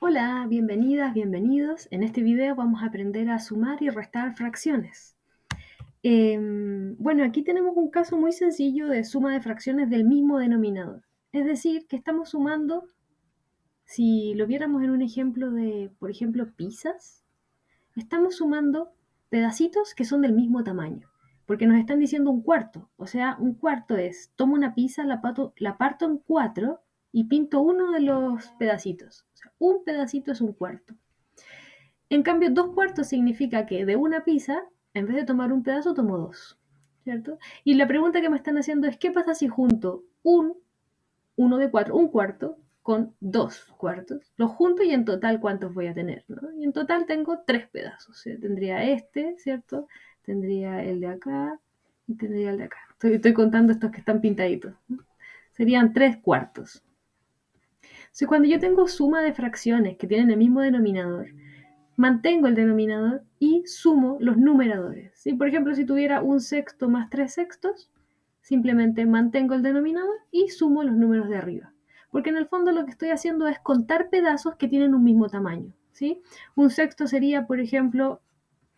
Hola, bienvenidas, bienvenidos. En este video vamos a aprender a sumar y restar fracciones. Bueno, aquí tenemos un caso muy sencillo de suma de fracciones del mismo denominador. Es decir, que estamos sumando, si lo viéramos en un ejemplo de, por ejemplo, pizzas, estamos sumando pedacitos que son del mismo tamaño, porque nos están diciendo un cuarto. O sea, un cuarto es, tomo una pizza, la parto en 4 y pinto uno de los pedacitos. O sea, un pedacito es un cuarto. En cambio, 2 cuartos significa que de una pizza, en vez de tomar un pedazo, tomo 2, ¿cierto? Y la pregunta que me están haciendo es, ¿qué pasa si junto uno de 4, un cuarto, con 2 cuartos? Los junto y en total, ¿cuántos voy a tener? ¿No? Y en total tengo 3 pedazos. ¿Sí? Tendría este, ¿cierto? Tendría el de acá y tendría el de acá. Estoy contando estos que están pintaditos, ¿no? Serían 3 cuartos. Si cuando yo tengo suma de fracciones que tienen el mismo denominador, mantengo el denominador y sumo los numeradores. ¿Sí? Por ejemplo, si tuviera un sexto más 3 sextos, simplemente mantengo el denominador y sumo los números de arriba. Porque en el fondo lo que estoy haciendo es contar pedazos que tienen un mismo tamaño. ¿Sí? Un sexto sería, por ejemplo,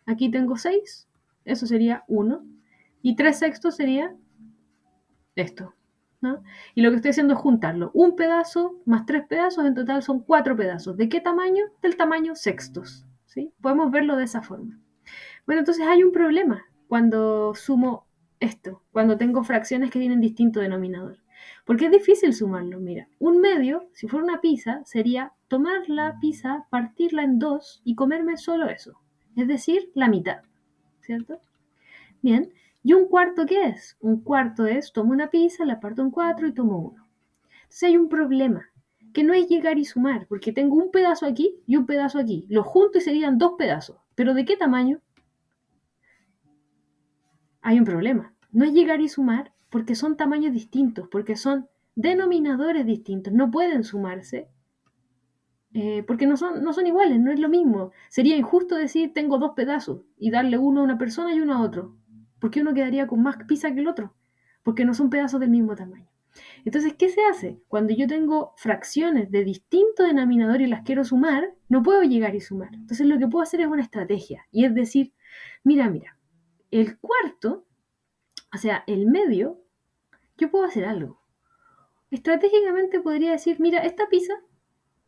aquí tengo 6, eso sería 1. Y 3 sextos sería esto, ¿no? Y lo que estoy haciendo es juntarlo. Un pedazo más 3 pedazos, en total son 4 pedazos. ¿De qué tamaño? Del tamaño sextos. ¿Sí? Podemos verlo de esa forma. Bueno, entonces hay un problema cuando sumo esto, cuando tengo fracciones que tienen distinto denominador. Porque es difícil sumarlo. Mira, un medio, si fuera una pizza, sería tomar la pizza, partirla en 2 y comerme solo eso. Es decir, la mitad. ¿Cierto? Bien, ¿y un cuarto qué es? Un cuarto es, tomo una pizza, la parto en 4 y tomo uno. Entonces hay un problema, que no es llegar y sumar, porque tengo un pedazo aquí y un pedazo aquí. Los junto y serían 2 pedazos. ¿Pero de qué tamaño? Hay un problema. No es llegar y sumar porque son tamaños distintos, porque son denominadores distintos. No pueden sumarse porque no son iguales, no es lo mismo. Sería injusto decir tengo 2 pedazos y darle uno a una persona y uno a otro, porque uno quedaría con más pizza que el otro, porque no son pedazos del mismo tamaño. Entonces, ¿qué se hace? Cuando yo tengo fracciones de distinto denominador y las quiero sumar, no puedo llegar y sumar. Entonces, lo que puedo hacer es una estrategia, y es decir, mira, el cuarto, o sea, el medio, yo puedo hacer algo. Estratégicamente podría decir, mira, esta pizza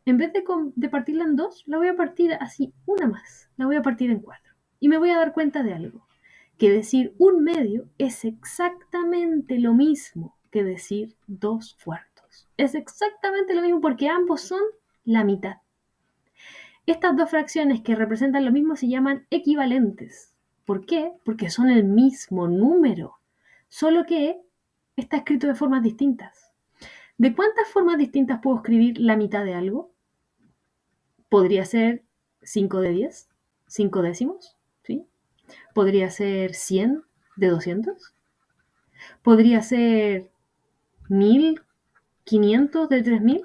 en vez de partirla en 2, la voy a partir así, una más. La voy a partir en 4. Y me voy a dar cuenta de algo. Que decir un medio es exactamente lo mismo que decir 2 cuartos. Es exactamente lo mismo porque ambos son la mitad. Estas dos fracciones que representan lo mismo se llaman equivalentes. ¿Por qué? Porque son el mismo número, solo que está escrito de formas distintas. ¿De cuántas formas distintas puedo escribir la mitad de algo? Podría ser 5 de 10, 5 décimos, ¿sí? Podría ser 100 de 200, podría ser 1500 de 3000.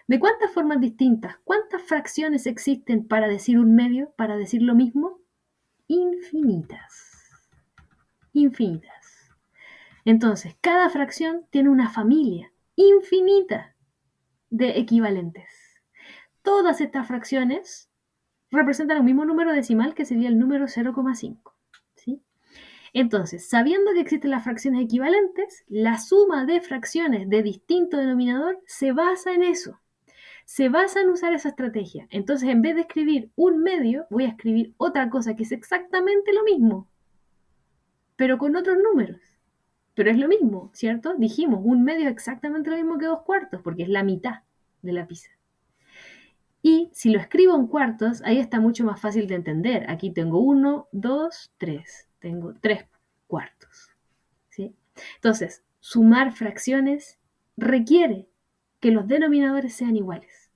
¿De cuántas formas distintas? ¿Cuántas fracciones existen para decir un medio, para decir lo mismo? Infinitas. Infinitas. Entonces, cada fracción tiene una familia infinita de equivalentes. Todas estas fracciones representan el mismo número decimal que sería el número 0,5. ¿Sí? Entonces, sabiendo que existen las fracciones equivalentes, la suma de fracciones de distinto denominador se basa en eso. Se basa en usar esa estrategia. Entonces, en vez de escribir un medio, voy a escribir otra cosa que es exactamente lo mismo, pero con otros números. Pero es lo mismo, ¿cierto? Dijimos, un medio es exactamente lo mismo que 2 cuartos, porque es la mitad de la pizza. Y si lo escribo en cuartos, ahí está mucho más fácil de entender. Aquí tengo 1, 2, 3. Tengo 3 cuartos. ¿Sí? Entonces, sumar fracciones requiere que los denominadores sean iguales.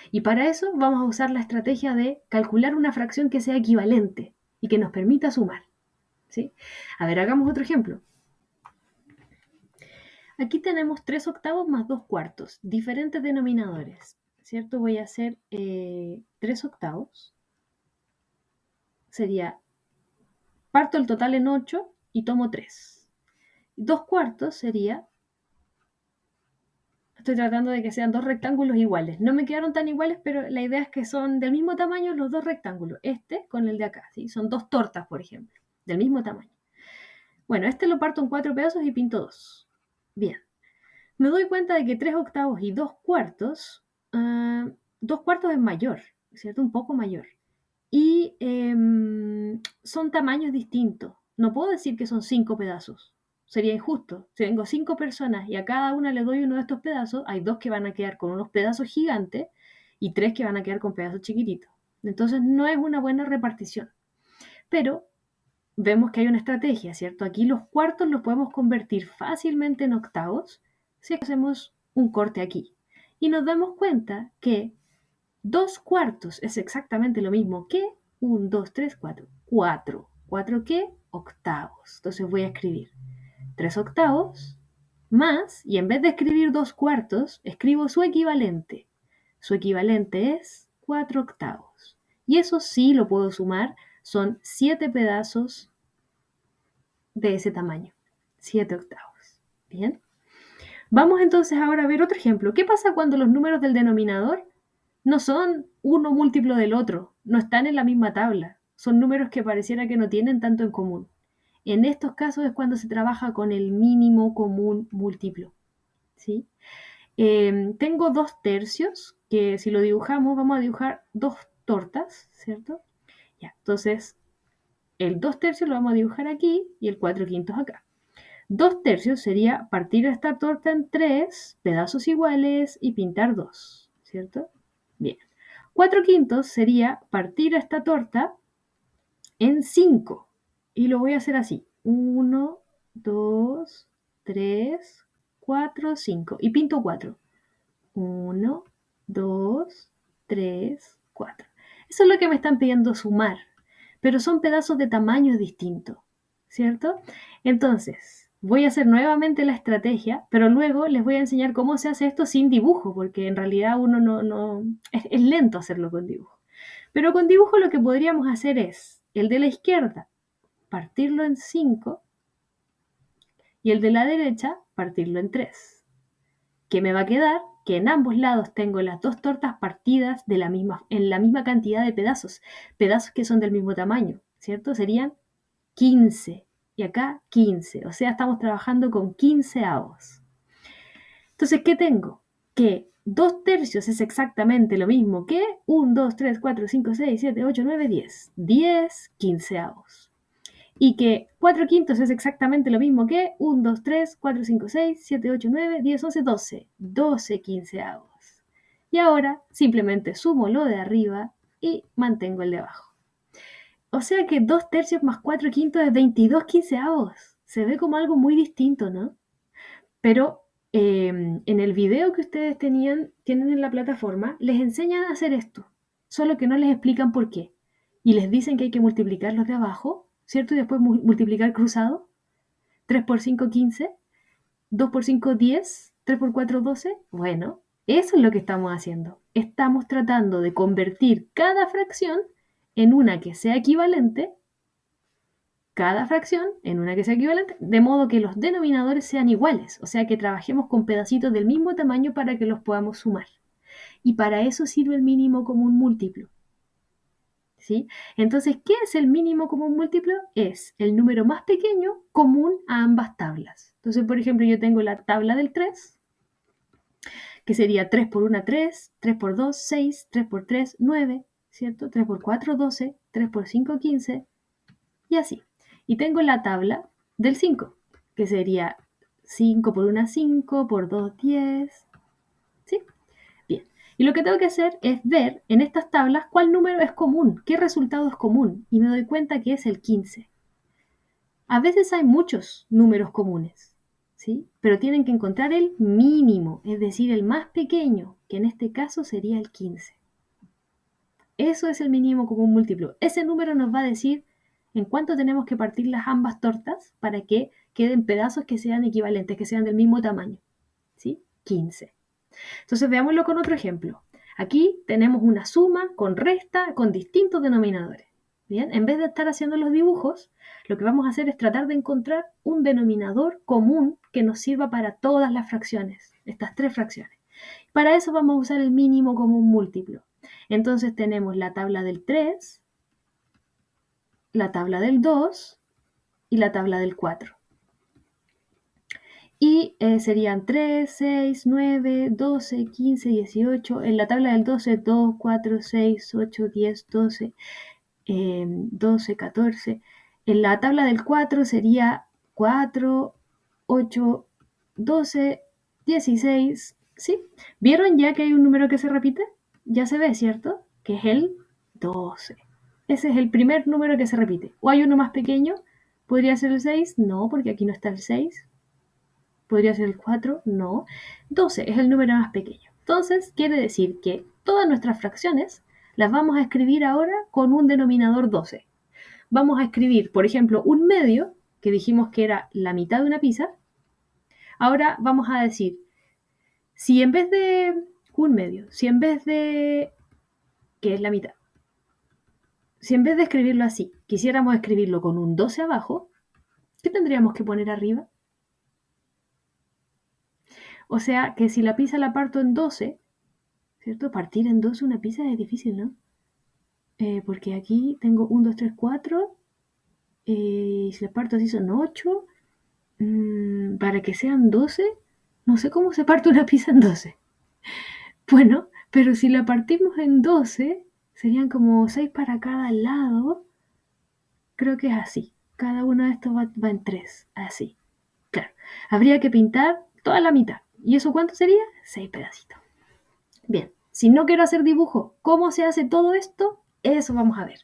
Y para eso vamos a usar la estrategia de calcular una fracción que sea equivalente y que nos permita sumar. ¿Sí? A ver, hagamos otro ejemplo. Aquí tenemos 3 octavos más 2 cuartos, diferentes denominadores. ¿Cierto? Voy a hacer 3 octavos. Sería, parto el total en 8 y tomo 3. 2 cuartos sería, estoy tratando de que sean dos rectángulos iguales. No me quedaron tan iguales, pero la idea es que son del mismo tamaño los dos rectángulos. Este con el de acá, ¿sí? Son dos tortas, por ejemplo, del mismo tamaño. Bueno, este lo parto en 4 pedazos y pinto 2. Bien. Me doy cuenta de que 3 octavos y 2 cuartos, 2 cuartos es mayor, ¿cierto? Un poco mayor. Y son tamaños distintos. No puedo decir que son 5 pedazos. Sería injusto. Si tengo 5 personas y a cada una le doy uno de estos pedazos, hay 2 que van a quedar con unos pedazos gigantes y 3 que van a quedar con pedazos chiquititos. Entonces no es una buena repartición. Pero vemos que hay una estrategia, ¿cierto? Aquí los cuartos los podemos convertir fácilmente en octavos si hacemos un corte aquí. Y nos damos cuenta que 2 cuartos es exactamente lo mismo que 1, 2, 3, 4. 4. ¿4 qué? Octavos. Entonces voy a escribir 3 octavos más, y en vez de escribir 2 cuartos, escribo su equivalente. Su equivalente es 4 octavos. Y eso sí lo puedo sumar, son 7 pedazos de ese tamaño. 7 octavos. Bien. Vamos entonces ahora a ver otro ejemplo. ¿Qué pasa cuando los números del denominador no son uno múltiplo del otro? No están en la misma tabla. Son números que pareciera que no tienen tanto en común. En estos casos es cuando se trabaja con el mínimo común múltiplo. ¿Sí? Tengo 2 tercios, que si lo dibujamos, vamos a dibujar 2 tortas, ¿cierto? Ya, entonces, el 2 tercios lo vamos a dibujar aquí y el 4 quintos acá. 2 tercios sería partir esta torta en 3 pedazos iguales y pintar 2, ¿cierto? Bien. 4 quintos sería partir esta torta en 5 y lo voy a hacer así. 1, 2, 3, 4, 5 y pinto 4. 1, 2, 3, 4. Eso es lo que me están pidiendo sumar, pero son pedazos de tamaños distintos, ¿cierto? Entonces, voy a hacer nuevamente la estrategia, pero luego les voy a enseñar cómo se hace esto sin dibujo, porque en realidad uno no es lento hacerlo con dibujo. Pero con dibujo lo que podríamos hacer es el de la izquierda partirlo en 5 y el de la derecha partirlo en 3. ¿Qué me va a quedar? Que en ambos lados tengo las 2 tortas partidas en la misma cantidad de pedazos que son del mismo tamaño, ¿cierto? Serían 15 y acá 15, o sea, estamos trabajando con 15 avos. Entonces, ¿qué tengo? Que 2 tercios es exactamente lo mismo que 1, 2, 3, 4, 5, 6, 7, 8, 9, 10. 10 quinceavos. Y que 4 quintos es exactamente lo mismo que 1, 2, 3, 4, 5, 6, 7, 8, 9, 10, 11, 12. 12 quinceavos. Y ahora simplemente sumo lo de arriba y mantengo el de abajo. O sea que 2 tercios más 4 quintos es 22 quinceavos. Se ve como algo muy distinto, ¿no? Pero en el video que ustedes tienen en la plataforma, les enseñan a hacer esto. Solo que no les explican por qué. Y les dicen que hay que multiplicar los de abajo, ¿cierto? Y después multiplicar cruzado. 3 por 5, 15. 2 por 5, 10. 3 por 4, 12. Bueno, eso es lo que estamos haciendo. Estamos tratando de convertir cada fracción en una que sea equivalente, de modo que los denominadores sean iguales, o sea que trabajemos con pedacitos del mismo tamaño para que los podamos sumar. Y para eso sirve el mínimo común múltiplo. ¿Sí? Entonces, ¿qué es el mínimo común múltiplo? Es el número más pequeño común a ambas tablas. Entonces, por ejemplo, yo tengo la tabla del 3, que sería 3 por 1, 3, 3 por 2, 6, 3 por 3, 9, ¿cierto? 3 por 4, 12, 3 por 5, 15, y así. Y tengo la tabla del 5, que sería 5 por 1, 5, por 2, 10, ¿sí? Bien. Y lo que tengo que hacer es ver en estas tablas cuál número es común, qué resultado es común, y me doy cuenta que es el 15. A veces hay muchos números comunes, ¿sí? Pero tienen que encontrar el mínimo, es decir, el más pequeño, que en este caso sería el 15. Eso es el mínimo común múltiplo. Ese número nos va a decir en cuánto tenemos que partir las ambas tortas para que queden pedazos que sean equivalentes, que sean del mismo tamaño, ¿sí? 15. Entonces veámoslo con otro ejemplo. Aquí tenemos una suma con resta con distintos denominadores. Bien, en vez de estar haciendo los dibujos, lo que vamos a hacer es tratar de encontrar un denominador común que nos sirva para todas las fracciones, estas 3 fracciones. Para eso vamos a usar el mínimo común múltiplo. Entonces tenemos la tabla del 3, la tabla del 2 y la tabla del 4. Y serían 3, 6, 9, 12, 15, 18. En la tabla del 12, 2, 4, 6, 8, 10, 12, 12, 14. En la tabla del 4 sería 4, 8, 12, 16. ¿Sí? ¿Vieron ya que hay un número que se repite? Ya se ve, ¿cierto? Que es el 12. Ese es el primer número que se repite. ¿O hay uno más pequeño? ¿Podría ser el 6? No, porque aquí no está el 6. ¿Podría ser el 4? No. 12 es el número más pequeño. Entonces, quiere decir que todas nuestras fracciones las vamos a escribir ahora con un denominador 12. Vamos a escribir, por ejemplo, un medio, que dijimos que era la mitad de una pizza. Ahora vamos a decir, si en vez de un medio, que es la mitad, si en vez de escribirlo así, quisiéramos escribirlo con un 12 abajo, ¿qué tendríamos que poner arriba? O sea, que si la pizza la parto en 12, ¿cierto? Partir en 12 una pizza es difícil, ¿no? Porque aquí tengo 1, 2, 3, 4, y si la parto así son 8. Para que sean 12, no sé cómo se parte una pizza en 12. Bueno, pero si la partimos en 12, serían como 6 para cada lado. Creo que es así. Cada uno de estos va en 3, así. Claro, habría que pintar toda la mitad. ¿Y eso cuánto sería? 6 pedacitos. Bien, si no quiero hacer dibujo, ¿cómo se hace todo esto? Eso vamos a ver.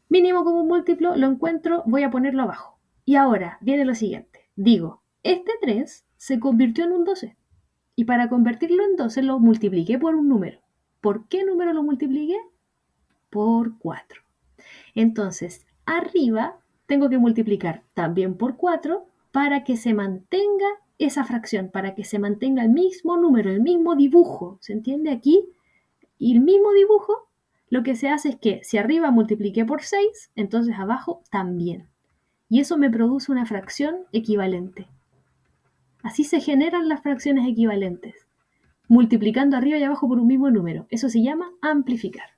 Mínimo común múltiplo lo encuentro, voy a ponerlo abajo. Y ahora viene lo siguiente. Digo, este 3 se convirtió en un 12. Y para convertirlo en 12 lo multipliqué por un número. ¿Por qué número lo multipliqué? Por 4. Entonces, arriba tengo que multiplicar también por 4 para que se mantenga esa fracción, para que se mantenga el mismo número, el mismo dibujo. ¿Se entiende aquí? Y el mismo dibujo, lo que se hace es que si arriba multipliqué por 6, entonces abajo también. Y eso me produce una fracción equivalente. Así se generan las fracciones equivalentes, multiplicando arriba y abajo por un mismo número. Eso se llama amplificar.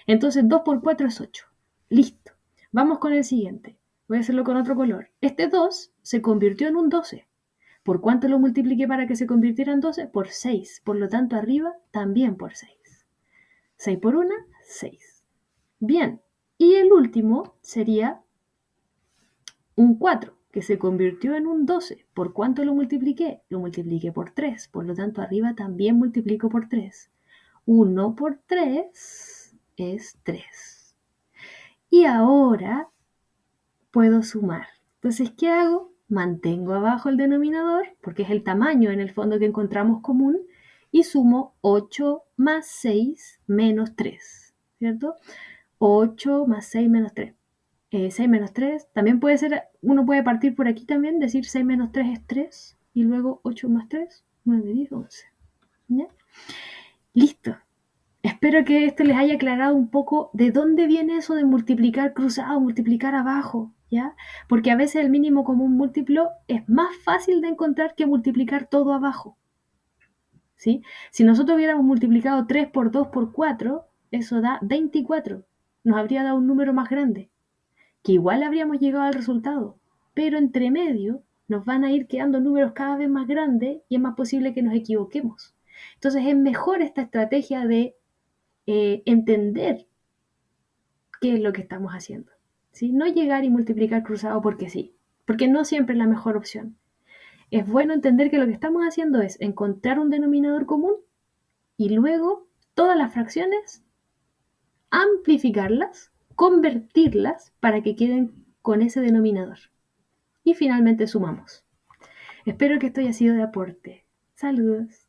Entonces 2 por 4 es 8. Listo. Vamos con el siguiente. Voy a hacerlo con otro color. Este 2 se convirtió en un 12. ¿Por cuánto lo multipliqué para que se convirtiera en 12? Por 6. Por lo tanto, arriba también por 6. 6 por 1, 6. Bien. Y el último sería un 4, que se convirtió en un 12. ¿Por cuánto lo multipliqué? Lo multipliqué por 3. Por lo tanto, arriba también multiplico por 3. 1 por 3 es 3. Y ahora puedo sumar. Entonces, ¿qué hago? Mantengo abajo el denominador, porque es el tamaño en el fondo que encontramos común, y sumo 8 más 6 menos 3, ¿cierto? 8 más 6 menos 3. 6 menos 3, también puede ser, uno puede partir por aquí también, decir 6 menos 3 es 3, y luego 8 más 3, 9, 10, 11. ¿Ya? Listo. Espero que esto les haya aclarado un poco de dónde viene eso de multiplicar cruzado, multiplicar abajo, ¿ya? Porque a veces el mínimo común múltiplo es más fácil de encontrar que multiplicar todo abajo, ¿sí? Si nosotros hubiéramos multiplicado 3 por 2 por 4, eso da 24. Nos habría dado un número más grande, que igual habríamos llegado al resultado, pero entre medio nos van a ir quedando números cada vez más grandes y es más posible que nos equivoquemos. Entonces es mejor esta estrategia de entender qué es lo que estamos haciendo, ¿sí? No llegar y multiplicar cruzado porque sí, porque no siempre es la mejor opción. Es bueno entender que lo que estamos haciendo es encontrar un denominador común y luego todas las fracciones amplificarlas, convertirlas para que queden con ese denominador. Y finalmente sumamos. Espero que esto haya sido de aporte. Saludos.